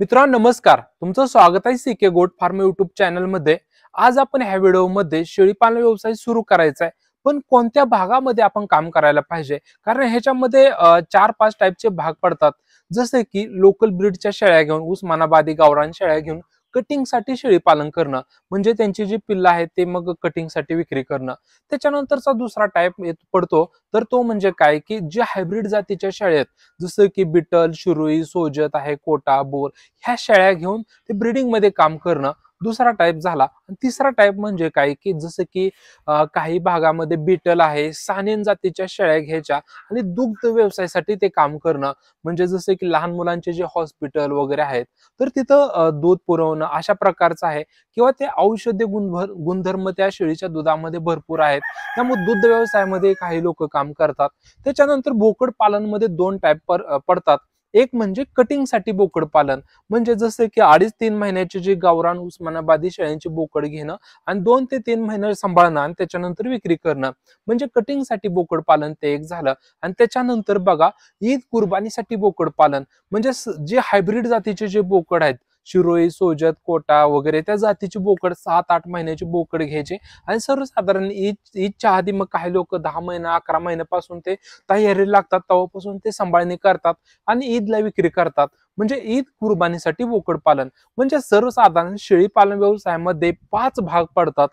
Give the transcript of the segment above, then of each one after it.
मित्रांनो नमस्कार, तुमचं स्वागत आहे CK goat farm YouTube channel मध्ये। आज आपण ह्या व्हिडिओमध्ये शेळी पालन व्यवसाय सुरू करायचा आहे, पण कोणत्या भागामध्ये आपण काम करायला पाहिजे, कारण ह्याच्यामध्ये 4-5 टाइपचे भाग पडतात। जसे की लोकल ब्रीडच्या शेळ्या घेऊन, उस्मानाबादी गावरान शेळ्या घेऊन कटिंग साठी शेळी पालन करणं, म्हणजे त्यांची जी पिल्लं आहेत ते मग कटिंग साठी विक्री करणं। त्याच्यानंतरचा दुसरा टाइप पडतो, तर तो म्हणजे काय की जे हायब्रिड जातीच्या शेळ्या आहेत, जसं की बिटल, शुरुई, सोजत आहे, कोटा, बोर, ह्या शेळ्या घेऊन ते ब्रीडिंग मध्ये काम करणं दुसरा टाइप झाला। तिसरा टाइप म्हणजे काय की जसं की काही भागामध्ये बिटल आहे, सानेन जातीच्या शेळ्या घ्यायच्या आणि दुग्ध व्यवसायासाठी ते काम करणं, म्हणजे जसं की लहान मुलांचे जे हॉस्पिटल वगैरे आहेत तर तिथं दूध पुरवणं अशा प्रकारचं आहे, किंवा ते औषधी गुणधर्म त्या शेळीच्या दुधामध्ये भरपूर आहेत, त्यामुळे दूध व्यवसायामध्ये काही लोक काम करतात। त्याच्यानंतर बोकड पालन मध्ये दोन टाइप पडतात। एक म्हणजे कटिंग साठी बोकड पालन, म्हणजे जसं की 2.5-3 महिन्याचे जे गावरान उस्मानाबादी शेळ्यांचे बोकड घेणं आणि 2 ते 3 महिने सांभाळणं आणि त्याच्यानंतर विक्री करणं, म्हणजे कटिंग साठी बोकड पालन ते एक झालं। आणि त्याच्यानंतर बघा, ईद कुर्बानीसाठी बोकड पालन, म्हणजे जे हायब्रिड जातीचे जे बोकड आहेत, शिरोई, सोजत, कोटा वगैरे त्या जातीचे बोकड 7-8 महिन्याचे बोकड घ्यायचे आणि सर्वसाधारण ईदच्या आधी मग काही लोक 10 महिना 11 महिन्यापासून ते तयारी लागतात, तेव्हापासून ते सांभाळणी करतात आणि ईदला विक्री करतात, म्हणजे ईद कुर्बानीसाठी बोकड पालन। म्हणजे सर्वसाधारण शेळी पालन व्यवसायामध्ये 5 भाग पडतात।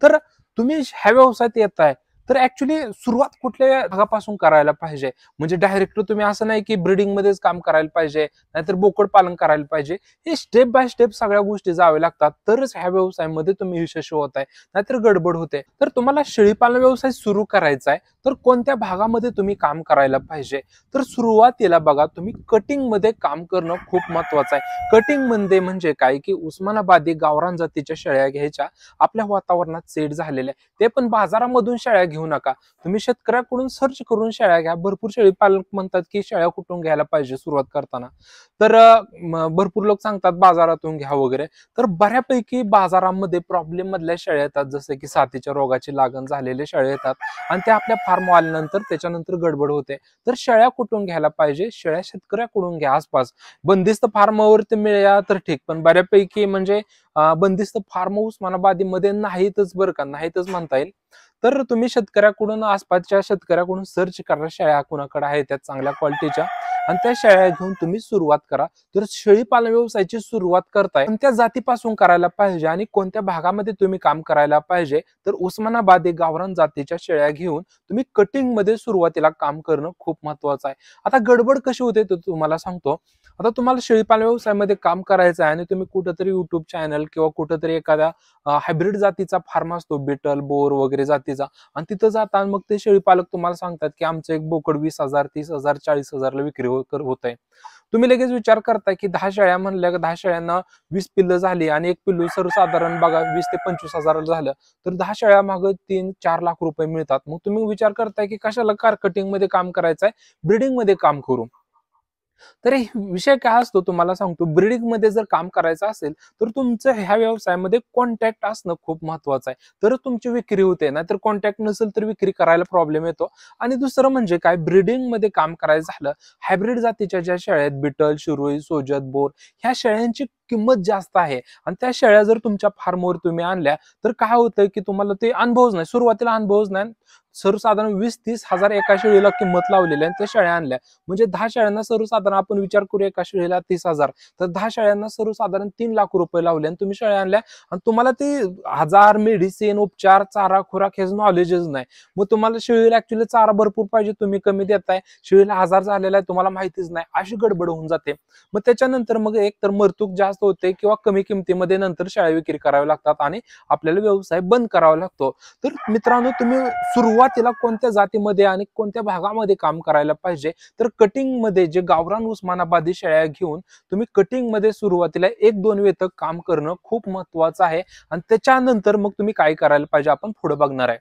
तर तुम्ही ह्या व्यवसायात येताय तर ऍक्च्युली सुरुवात कुठल्या भागापासून करायला पाहिजे, म्हणजे डायरेक्ट तुम्ही असं नाही की ब्रीडिंग मध्येच काम करायला पाहिजे, नाहीतर बोकड पालन करायला पाहिजे। हे स्टेप बाय स्टेप सगळ्या गोष्टी जावे लागतात, तरच ह्या व्यवसायामध्ये तुम्ही यशस्वी होताय, नाहीतर गडबड होते। तर तुम्हाला शेळी पालन व्यवसाय सुरू करायचा आहे तर कोणत्या भागामध्ये तुम्ही काम करायला पाहिजे, तर सुरुवातीला बघा तुम्ही कटिंग मध्ये काम करणं खूप महत्वाचं आहे। कटिंग मध्ये म्हणजे काय की उस्मानाबादी गावरान जातीच्या शेळ्या घ्यायच्या, आपल्या वातावरणात सेट झालेल्या, ते पण बाजारामधून शेळ्या घेऊ नका, तुम्ही शेतकऱ्याकडून सर्च करून शेळ्या घ्या। भरपूर शेळी पालक म्हणतात की शेळ्या कुठून घ्यायला पाहिजे सुरुवात करताना, तर भरपूर लोक सांगतात बाजारातून घ्या वगैरे, तर बऱ्यापैकी बाजारामध्ये प्रॉब्लेम मधल्या शेळ्या येतात, जसे की साथीच्या रोगाची लागण झालेले शेळ्या येतात आणि ते आपल्या फार्म आल्यानंतर त्याच्यानंतर गडबड होते। तर शेळ्या कुठून घ्यायला पाहिजे, शेळ्या शेतकऱ्याकडून घ्या आसपास। बंदिस्त फार्मवरती मिळाल्या तर ठीक, पण बऱ्यापैकी म्हणजे बंदिस्त फार्म उस्मानाबादीमध्ये नाहीतच, बरं का, नाहीतच म्हणता येईल। तर तुम्ही शेतकऱ्याकडून, आसपासच्या शेतकऱ्याकडून सर्च करा शेळ्या कुणाकडे आहेत त्या चांगल्या क्वालिटीच्या, आणि त्या शेळ्या घेऊन तुम्ही सुरुवात करा। तर शेळी पालन व्यवसायाची सुरुवात करताय कोणत्या जातीपासून करायला पाहिजे आणि कोणत्या भागामध्ये तुम्ही काम करायला पाहिजे, तर उस्मानाबादी गावरान जातीच्या शेळ्या घेऊन तुम्ही कटिंग मध्ये सुरुवातीला काम करणं खूप महत्वाचं आहे। आता गडबड कशी होते ते तुम्हाला सांगतो। आता तुम्हाला शेळी पालन व्यवसायामध्ये काम करायचं आहे आणि तुम्ही कुठेतरी युट्यूब चॅनल किंवा कुठेतरी एखाद्या हायब्रिड जातीचा फार्म असतो, बिटल, बोर वगैरे जातीचा, आणि तिथं जाता मग ते शेळी पालक तुम्हाला सांगतात की आमचं एक बोकड 20,000, 30,000, 40,000 ला विक्री होत आहे। तुम्ही लगेच विचार करताय की 10 शेळ्या म्हणल्या, 10 शेळ्यांना 20 पिल्लं झाली आणि एक पिल्लू सर्वसाधारण बघा 20 ते 25,000 झालं, तर 10 शेळ्या मागे 3-4 लाख रुपये मिळतात। मग तुम्ही विचार करताय की कशाला कार कटिंग मध्ये काम करायचंय, ब्रीडिंग मध्ये काम करू। तर विषय काय असतो तुम्हाला सांगतो, ब्रीडिंग मध्ये जर काम करायचं असेल तर तुमचं ह्या व्यवसायामध्ये कॉन्टॅक्ट असणं खूप महत्वाचं आहे, तर तुमची विक्री होते, नाहीतर कॉन्टॅक्ट नसेल तर विक्री करायला प्रॉब्लेम येतो। आणि दुसरं म्हणजे काय, ब्रीडिंग मध्ये काम करायचं झालं, हायब्रिड जातीच्या ज्या शेळ्या आहेत, बिटल, शिरोई, सोजत, बोर, ह्या शेळ्यांची किंमत जास्त आहे, आणि त्या शेळ्या जर तुमच्या फार्मवर तुम्ही आणल्या तर काय होतं की तुम्हाला ते अनुभवच नाही, सुरुवातीला अनुभवच नाही। सर्वसाधारण 20-30 हजार एका शेळीला किंमत लावलेली आहे, त्या शेळ्या आणल्या म्हणजे 10 शेळ्यांना सर्वसाधारण आपण विचार करू एका शेळीला 30,000, तर 10 शेळ्यांना सर्वसाधारण 3 लाख रुपये लावले, आणि तुम्ही शेळ्या आणल्या आणि तुम्हाला ते हजार मेडिसिन, उपचार, चारा, खुराक हेच नॉलेजच नाही। मग तुम्हाला शेळीला ऍक्च्युअली चारा भरपूर पाहिजे, तुम्ही कमी देताय, शेळीला आजार झालेला आहे तुम्हाला माहितीच नाही, अशी गडबड होऊन जाते। मग त्याच्यानंतर मग एक तर मरतूक जास्त होते, किंवा कमी किमतीमध्ये नंतर शेळ्या विक्री कराव्या लागतात आणि आपल्याला व्यवसाय बंद करावा लागतो। तर मित्रांनो, तुम्ही सुरुवातीला कोणत्या जातीमध्ये आणि कोणत्या भागामध्ये काम करायला पाहिजे, तर कटिंग मध्ये जे गावरान उस्मानाबादी शेळ्या घेऊन तुम्ही कटिंग मध्ये सुरुवातीला 1-2 वेतक काम करणं खूप महत्वाचं आहे, आणि त्याच्यानंतर मग तुम्ही काय करायला पाहिजे आपण पुढे बघणार आहे।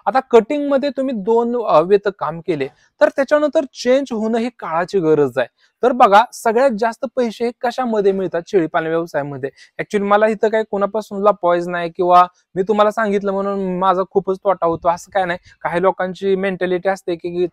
आता कटिंग मध्ये तुम्ही 2 वेतक काम केले तर त्याच्यानंतर चेंज होणं ही काळाची गरज आहे। तर बघा, सगळ्यात जास्त पैसे कशामध्ये मिळतात शेळी पालन व्यवसायामध्ये, ऍक्च्युअली मला इथं काही कोणापासून लपवायचं नाही, किंवा मी तुम्हाला सांगितलं म्हणून माझा खूपच तोटा होतो असं काय नाही। काही लोकांची मेंटॅलिटी असते की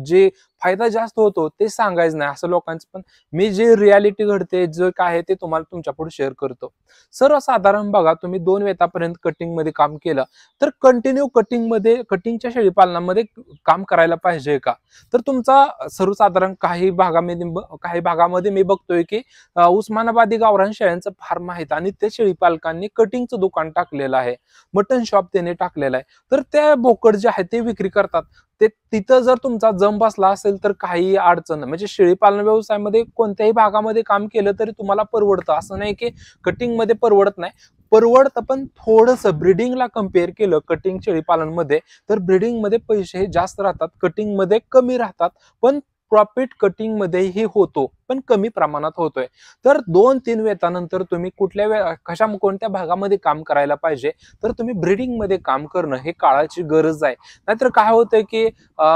जे फायदा जास्त होतो ते सांगायचं नाही असं लोकांचं, पण मी जे रियालिटी घडते जे काय आहे ते तुम्हाला तुमच्या पुढे शेअर करतो. सर्वसाधारण बघा, तुम्ही 2 वेतापर्यंत कटिंग मध्ये काम केलं तर कंटिन्यू कटिंगच्या शेळीपालनामध्ये काम करायला पाहिजे का? तर तुमचा सर्वसाधारण काही भागामध्ये मी बघतोय की उस्मानाबादी गावरान शेळ्यांचं फार्म आहेत आणि ते शेळीपालकांनी कटिंगचं दुकान टाकलेलं आहे, मटन शॉप त्याने टाकलेलं आहे. तर त्या बोकड जे आहे ते विक्री करतात. ते तिथं जर तुमचा जम बसला असेल तर काही अडचण नाही. म्हणजे शेळीपालन व्यवसायामध्ये कोणत्याही भागामध्ये काम केलं तरी तुम्हाला परवडतं, असं नाही की कटिंग मध्ये परवडत नाही. परवडतं, पण थोडंसं ब्रीडिंगला कम्पेअर केलं कटिंग शेळीपालन मध्ये तर ब्रीडिंग मध्ये पैसे जास्त राहतात, कटिंग मध्ये कमी राहतात. पण प्रॉफिट कटिंग मध्येही होतो, पण कमी प्रमाणात होतोय. तर 2-3 वेतानंतर तुम्ही कोणत्या भागामध्ये काम करायला पाहिजे, तर तुम्ही ब्रीडिंग मध्ये काम करणं हे काळाची गरज आहे. नाहीतर काय होतंय की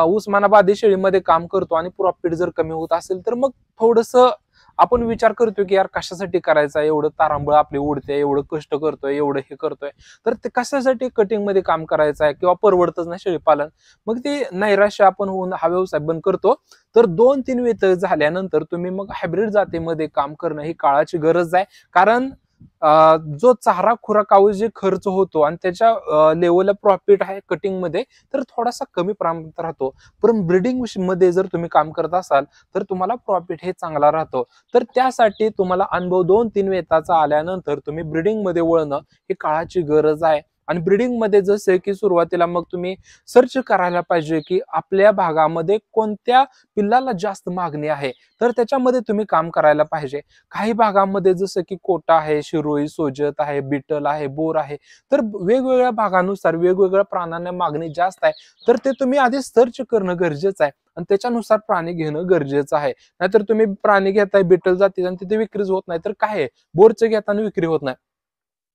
उस्मानाबादी शेळीमध्ये काम करतो आणि प्रॉफिट जर कमी होत असेल तर मग थोडस आपण विचार करतो की यार कशासाठी करायचं, एवढं तारांबळ आपली उडते, एवढं कष्ट करतोय, एवढं हे करतोय, तर ते कशासाठी कटिंग मध्ये काम करायचं आहे किंवा परवडतच नाही शेळीपालन. मग ते नैराश्य आपण होऊन हा व्यवसाय बंद करतो. तर 2-3 वेत झाल्यानंतर तुम्ही मग हायब्रिड जातीमध्ये काम करणं ही काळाची गरज आहे. कारण जो चारा खुराकावर जे खर्च होतो आणि त्याच्या लेवलला प्रॉफिट आहे कटिंग मध्ये तर थोडासा कमी प्रमाणात राहतो. पण ब्रीडिंग मध्ये जर तुम्ही काम करत असाल तर तुम्हाला प्रॉफिट हे चांगला राहतो. तर त्यासाठी तुम्हाला अनुभव 2-3 वेताचा आल्यानंतर तुम्ही ब्रीडिंग मध्ये वळणं ही काळाची गरज आहे. आणि ब्रीडिंग मध्ये जसे की सुरुवातीला मग तुम्ही सर्च करायला पाहिजे की आपल्या भागामध्ये कोणत्या पिल्लाला जास्त मागणी आहे, तर त्याच्यामध्ये तुम्ही काम करायला पाहिजे. काही भागामध्ये जसं की कोटा आहे, शिरोई, सोजत आहे, बिटल आहे, बोर आहे, तर वेगवेगळ्या भागानुसार वेगवेगळ्या प्राण्यांना मागणी जास्त आहे. तर ते तुम्ही आधी सर्च करणं गरजेचं आहे आणि त्याच्यानुसार प्राणी घेणं गरजेचं आहे. नाहीतर तुम्ही प्राणी घेताय बिटल जातीचा आणि तिथे विक्रीच होत नाही तर काय आहे, बोरचं घेताना विक्री होत नाही.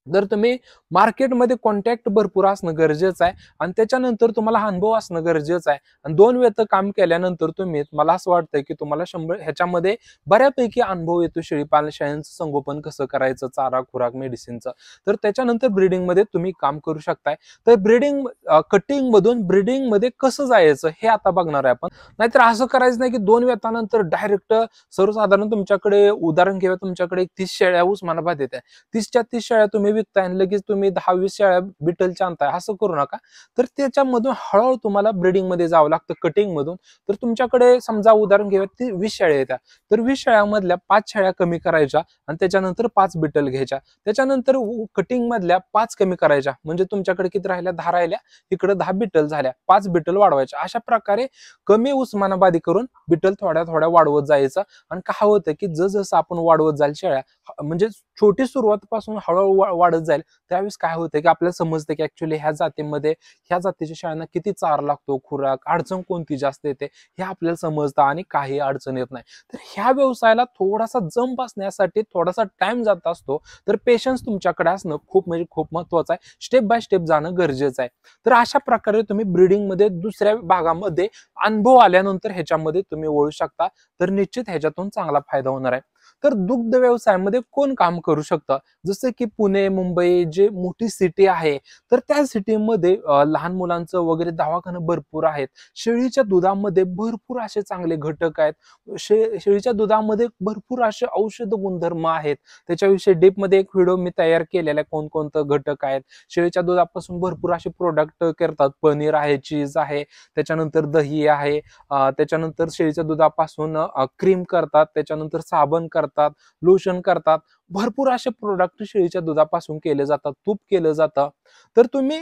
जर तुम्ही मार्केटमध्ये कॉन्टॅक्ट भरपूर असणं गरजेचं आहे आणि त्याच्यानंतर तुम्हाला अनुभव असणं गरजेचं आहे. आणि 2 वेळ काम केल्यानंतर मला असं वाटतंय की तुम्हाला 100 ह्याच्यामध्ये बऱ्यापैकी अनुभव येतो शेळीचं संगोपन कसं करायचं, चारा खुराक मेडिसिनचं. तर त्याच्यानंतर ब्रीडिंग मध्ये तुम्ही काम करू शकताय. तर कटिंग मधून ब्रीडिंग मध्ये कसं जायचं हे आता बघणार आहे आपण. नाहीतर असं करायचं नाही की 2 वेतानंतर डायरेक्ट सर्वसाधारण तुमच्याकडे उदाहरण घेऊया, तुमच्याकडे 30 शेळ्या उस्मानाबाद येत आहे, 30च्या 30 शेळ्या तुम्ही विकताय आणि लगेच तुम्ही 10-20 शेळ्या बिटलच्या आणताय, असं करू नका. तर त्याच्यामधून हळूहळू तुम्हाला ब्रीडिंग मध्ये जावं लागतं कटिंग मधून. तर तुमच्याकडे समजा उदाहरण घेऊया ती 20 शेळ्या येतात, तर 20 शेळ्यामधल्या 5 शेळ्या कमी करायच्या आणि त्याच्यानंतर 5 बिटल घ्यायच्या. त्याच्यानंतर कटिंग मधल्या 5 कमी करायच्या, म्हणजे तुमच्याकडे किती राहिल्या, 10 राहिल्या, इकडे 10 बिटल झाल्या, 5 बिटल वाढवायच्या. अशा प्रकारे कमी उस्मानाबादी करून बिटल थोड्या थोड्या वाढवत जायचं. आणि काय होतं की जसं आपण वाढवत जाईल शेळ्या, म्हणजे छोटी सुरुवातीपासून हळूहळू वाढत जाईल, त्यावेळेस काय होतं की आपल्याला समजतं की ऍक्च्युली ह्या जातीच्या शेळ्यांना किती चारा लागतो, खुराक, अडचण कोणती जास्त येते हे आपल्याला समजतं आणि काही अडचण येत नाही. तर ह्या व्यवसायाला थोडासा जम बसण्यासाठी थोडासा टाइम जात असतो. तर पेशन्स तुमच्याकडे असणं खूप म्हणजे खूप महत्वाचं आहे. स्टेप बाय स्टेप जाणं गरजेचं आहे. तर अशा प्रकारे तुम्ही ब्रीडिंग मध्ये दुसऱ्या भागामध्ये अनुभव आल्यानंतर ह्याच्यामध्ये तुम्ही वळू शकता. तर निश्चित ह्याच्यातून चांगला फायदा होणार आहे. तर दुग्ध व्यवसायामध्ये कोण काम करू शकतं, जसं की पुणे, मुंबई जे मोठी सिटी आहे, तर त्या सिटीमध्ये लहान मुलांचं वगैरे दवाखानं भरपूर आहेत. शेळीच्या दुधामध्ये भरपूर असे चांगले घटक आहेत. शेळीच्या दुधामध्ये भरपूर असे औषध गुणधर्म आहेत. त्याच्याविषयी डीप मध्ये एक व्हिडिओ मी तयार केलेला आहे, कोणकोणतं घटक आहेत. शेळीच्या दुधापासून भरपूर असे प्रोडक्ट करतात, पनीर आहे, चीज आहे, त्याच्यानंतर दही आहे, त्याच्यानंतर शेळीच्या दुधापासून क्रीम करतात, त्याच्यानंतर साबण करतात, लोशन करतात. भरपूर असे प्रोडक्ट शेळीच्या दुधापासून केले जातात, तूप केलं जातं. तर तुम्ही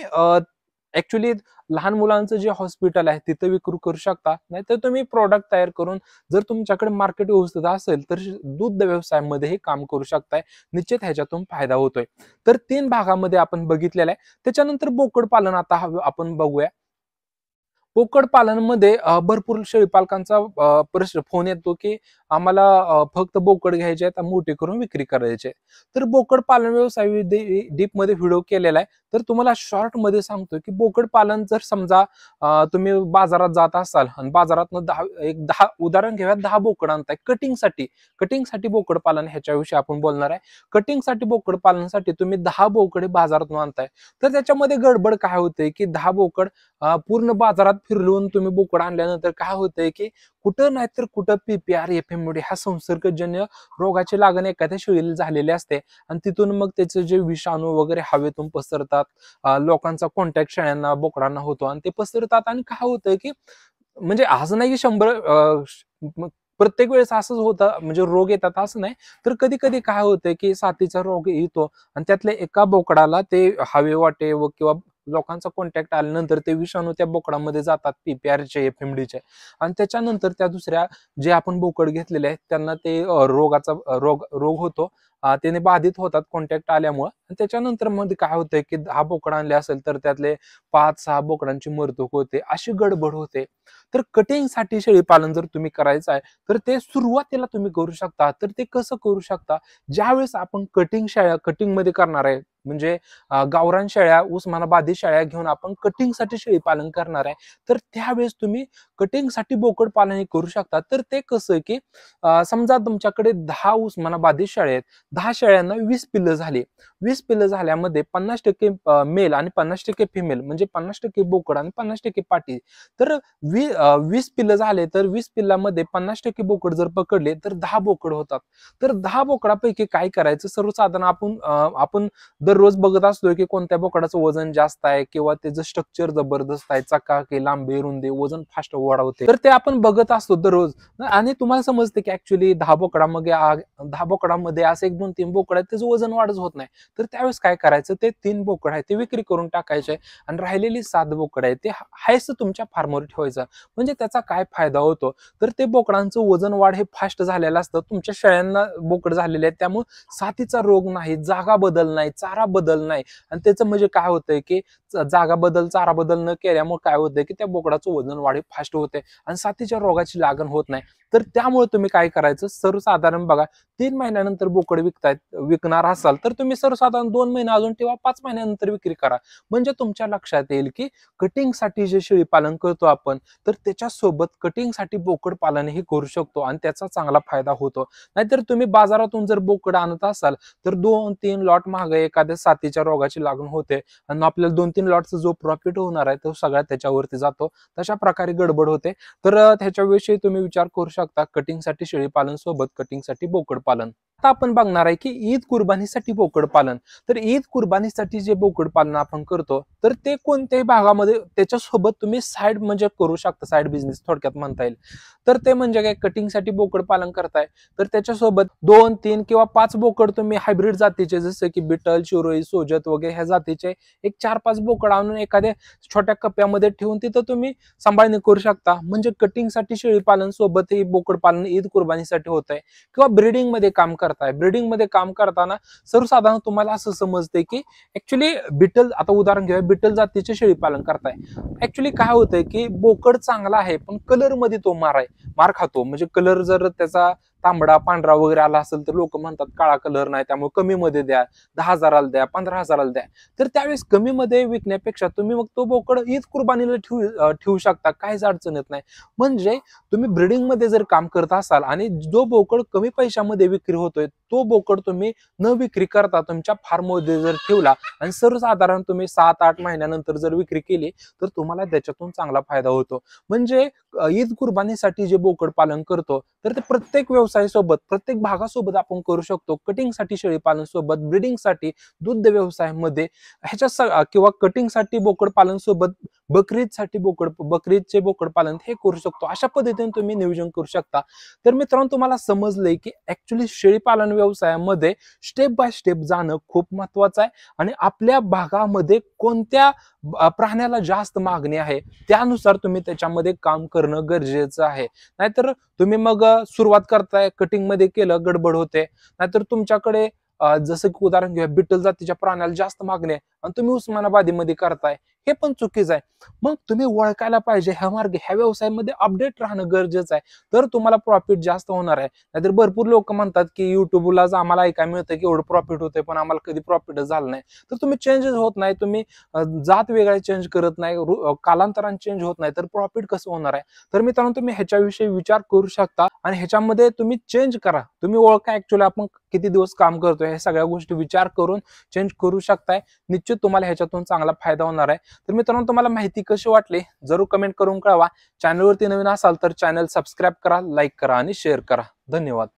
ऍक्च्युली लहान मुलांचं जे हॉस्पिटल आहे तिथे विक्री करू शकता. नाहीतर तुम्ही प्रोडक्ट तयार करून जर तुमच्याकडे मार्केट व्यवस्थित असेल तर दूध व्यवसायामध्ये काम करू शकताय. निश्चित ह्याच्यातून फायदा होतोय. तर 3 भागामध्ये आपण बघितलेलं आहे. त्याच्यानंतर बोकड पालन आता आपण बघूया. बोकड पालनमध्ये भरपूर शेळीपालकांचा प्रश्न फोन येतो की आम्हाला फक्त बोकड घ्यायचे आहेत, मोठे करून विक्री करायचे. तर बोकड पालन व्यवसाय डीप मध्ये व्हिडिओ केलेला आहे. तर तुम्हाला शॉर्ट मध्ये सांगतो की बोकड पालन जर समजा तुम्ही बाजारात जात असाल आणि बाजारात 10 उदाहरण घेऊया, 10 बोकड आणताय कटिंगसाठी बोकड पालन ह्याच्याविषयी आपण बोलणार आहे. कटिंगसाठी बोकड पालनासाठी तुम्ही 10 बोकडे बाजारातून आणताय, तर त्याच्यामध्ये गडबड काय होते की 10 बोकड पूर्ण बाजारात फिरवून तुम्ही बोकड आणल्यानंतर काय होतंय की कुठं नाहीतर कुठं PPR FMD हा संसर्गजन्य रोगाची लागण एखाद्या शेळीला झालेली असते आणि तिथून मग त्याचे जे विषाणू वगैरे हवेतून पसरतात, लोकांचा कॉन्टॅक्ट शेळ्यांना बोकडांना होतो आणि ते पसरतात आणि काय होतंय की म्हणजे असं नाही की 100 प्रत्येक वेळेस असंच होतं म्हणजे रोग येतात असं नाही, तर कधी कधी काय होतंय की साथीचा रोग येतो आणि त्यातल्या एका बोकडाला ते हवे वाटे व किंवा लोकांचा कॉन्टॅक्ट आल्यानंतर ते विषाणू त्या बोकडामध्ये जातात PPRचे FMDचे आणि त्याच्यानंतर त्या दुसऱ्या जे आपण बोकड घेतलेले आहेत त्यांना ते रोगाचा रोग रोग होतो, त्याने बाधित होतात कॉन्टॅक्ट आल्यामुळे. त्याच्यानंतर मध्ये काय होतंय की 10 बोकड आणले असेल तर त्यातले 5-6 बोकडांची मृत्यू होते, अशी गडबड होते. तर कटिंगसाठी शेळी पालन जर तुम्ही करायचं आहे तर ते सुरुवातीला तुम्ही करू शकता. तर ते कसं करू शकता, ज्यावेळेस आपण कटिंग मध्ये करणार आहे म्हणजे गावरान शेळ्या उस्मानाबादी शेळ्या घेऊन आपण कटिंगसाठी शेळी पालन करणार आहे, तर त्यावेळेस तुम्ही कटिंगसाठी बोकड पालन करू शकता. तर ते कसं की समजा तुमच्याकडे 10 उस्मानाबादी शेळ्या आहेत, 10 शेळ्यांना 20 पिल्लं झाली. 20 पिल्लं झाल्यामध्ये 50% मेल आणि 50% फिमेल म्हणजे 50% बोकड आणि 50% पाटी. तर 20 पिल्लं झाले तर 20 पिल्लामध्ये 50% बोकड जर पकडले तर 10 बोकड होतात. तर 10 बोकडापैकी काय करायचं, सर्वसाधारण आपण दररोज बघत असतोय की कोणत्या बोकडाचं वजन जास्त आहे किंवा त्याचं स्ट्रक्चर जबरदस्त आहे, चकाकी लांबी रुंदी वजन फास्ट वाढवते, तर ते आपण बघत असतो दररोज. आणि तुम्हाला समजते की ऍक्च्युली 10 बोकडामध्ये असं 1-2-3 बोकड आहेत त्याचं वजन वाढच होत नाही. तर त्यावेळेस काय करायचं, ते 3 बोकड आहे ते विक्री करून टाकायचे आणि राहिलेली 7 बोकड आहे ते हायच तुमच्या फार्मवर ठेवायचं. म्हणजे त्याचा काय फायदा होतो, तर ते बोकडांचं वजन वाढ हे फास्ट झालेलं असतं, तुमच्या शेळ्यांना बोकड झालेले आहेत त्यामुळे साथीचा रोग नाही, जागा बदल नाही, चारा बदल नाही. आणि त्याचं म्हणजे काय होतंय की जागा बदल चारा बदल न केल्यामुळे काय होतंय की त्या बोकडाचं वजन वाढ फास्ट होते आणि साथीच्या रोगाची लागण होत नाही. तर त्यामुळे तुम्ही काय करायचं, सर्वसाधारण बघा 3 महिन्यानंतर बोकड विकणार असाल तर तुम्ही सर्वसाधारण 2 महिने अजून ठेवा, 5 महिन्यानंतर विक्री करा. म्हणजे तुमच्या लक्षात येईल की कटिंगसाठी जे शेळी पालन करतो आपण, तर त्याच्यासोबत कटिंगसाठी बोकड पालनही करू शकतो आणि त्याचा चांगला फायदा होतो. नाहीतर तुम्ही बाजारातून जर बोकड आणत असाल तर 2-3 लॉट मागे एखाद्या साथीच्या रोगाची लागण होते आणि आपल्याला 2-3 लॉटचा जो प्रॉफिट होणार आहे तो सगळा त्याच्यावरती जातो. तशा प्रकारे गडबड होते. तर त्याच्याविषयी तुम्ही विचार करू शकता, कटिंगसाठी शेळी पालन सोबत कटिंगसाठी बोकड पालन. आता आपण बघणार आहे की ईद कुर्बानीसाठी बोकड पालन. तर ईद कुर्बानीसाठी जे बोकड पालन आपण करतो तर ते कोणत्याही भागामध्ये त्याच्यासोबत तुम्ही साईड म्हणजे करू शकता, साईड बिझनेस थोडक्यात म्हणता येईल. तर ते म्हणजे काय, कटिंगसाठी बोकड पालन करताय तर त्याच्यासोबत 2-3 किंवा 5 बोकड तुम्ही हायब्रिड जातीचे जसे की बिटल, शिरोई, सोजत वगैरे ह्या जातीचे एक 4-5 बोकड आणून एखाद्या छोट्या कप्प्यामध्ये ठेवून तिथं तुम्ही सांभाळणी करू शकता. म्हणजे कटिंगसाठी शेळी पालन सोबत हे बोकड पालन ईद कुर्बानीसाठी होत आहे. किंवा ब्रीडिंग मध्ये काम करताय, ब्रीडिंग मध्ये काम करताना सर्वसाधारण तुम्हाला असं समजते की ऍक्च्युली बिटल, आता उदाहरण घेऊया, बिटल जातीचे शेळी पालन करताय. ऍक्च्युली काय होतंय की बोकड चांगला आहे पण कलर मध्ये तो मार खातो. म्हणजे कलर जर त्याचा तांबडा पांढरा वगैरे आला असेल तर लोक म्हणतात काळा कलर नाही त्यामुळे कमी मध्ये द्या, 10,000ला द्या, 15,000ला द्या. तर त्यावेळेस कमी मध्ये विकण्यापेक्षा तुम्ही मग तो बोकड ईद कुर्बानीला ठेवू शकता, काहीच अडचण येत नाही. म्हणजे तुम्ही ब्रीडिंग मध्ये जर काम करत असाल आणि जो बोकड कमी पैशामध्ये विक्री होतोय तो बोकड तुम्ही न विक्री करता तुमच्या फार्म मध्ये जर ठेवला आणि सर्वसाधारण तुम्ही 7-8 महिन्यानंतर जर विक्री केली तर तुम्हाला त्याच्यातून चांगला फायदा होतो. म्हणजे ईद कुर्बानीसाठी जे बोकड पालन करतो तर ते प्रत्येक व्यवसायासोबत प्रत्येक भागासोबत आपण करू शकतो. कटिंगसाठी शेळी पालन सोबत, ब्रीडिंगसाठी, दुग्ध व्यवसायामध्ये ह्याच्या किंवा कटिंगसाठी बोकड पालन सोबत बकरीदसाठी बकरीदचे बोकड पालन हे करू शकतो. अशा पद्धतीने तुम्ही नियोजन करू शकता. तर मित्रांनो, तुम्हाला समजलंय की ऍक्च्युली शेळी पालन व्यवसायामध्ये स्टेप बाय स्टेप जाणं खूप महत्वाचं आहे आणि आपल्या भागामध्ये कोणत्या प्राण्याला जास्त मागणी आहे त्यानुसार तुम्ही त्याच्यामध्ये काम करणं गरजेचं आहे. नाहीतर तुम्ही मग सुरुवात करताय, कटिंग मध्ये केलं, गडबड होते. नाहीतर तुमच्याकडे जसं की उदाहरण घेऊया, बिटल जातीच्या प्राण्याला जास्त मागणी आहे आणि तुम्ही उस्मानाबादी मध्ये करताय, हे पण चुकीचं आहे. मग तुम्ही ओळखायला पाहिजे ह्या मार्गे, ह्या व्यवसायामध्ये अपडेट राहणं गरजेचं आहे, तर तुम्हाला प्रॉफिट जास्त होणार आहे. नाहीतर भरपूर लोक म्हणतात की युट्यूबलाच आम्हाला ऐकायला मिळतं की एवढं प्रॉफिट होतंय पण आम्हाला कधी प्रॉफिटच झालं नाही. तर तुम्ही चेंजेस होत नाही, तुम्ही जात वेगळ्या चेंज करत नाही, कालांतराने चेंज होत नाही, तर प्रॉफिट कसं होणार आहे. तर मित्रांनो, तुम्ही ह्याच्याविषयी विचार करू शकता आणि ह्याच्यामध्ये तुम्ही चेंज करा. तुम्ही ओळखा ऍक्च्युअली आपण किती दिवस काम करतोय, हे सगळ्या गोष्टी विचार करून चेंज करू शकताय. निश्चित तुम्हाला ह्याच्यातून चांगला फायदा होणार आहे. तर मित्रांनो, तुम्हाला माहिती कशी वाटली जरूर कमेंट करून कळवा. चॅनलवरती नवीन असाल तर चॅनल सबस्क्राईब करा, लाईक करा आणि शेअर करा. धन्यवाद.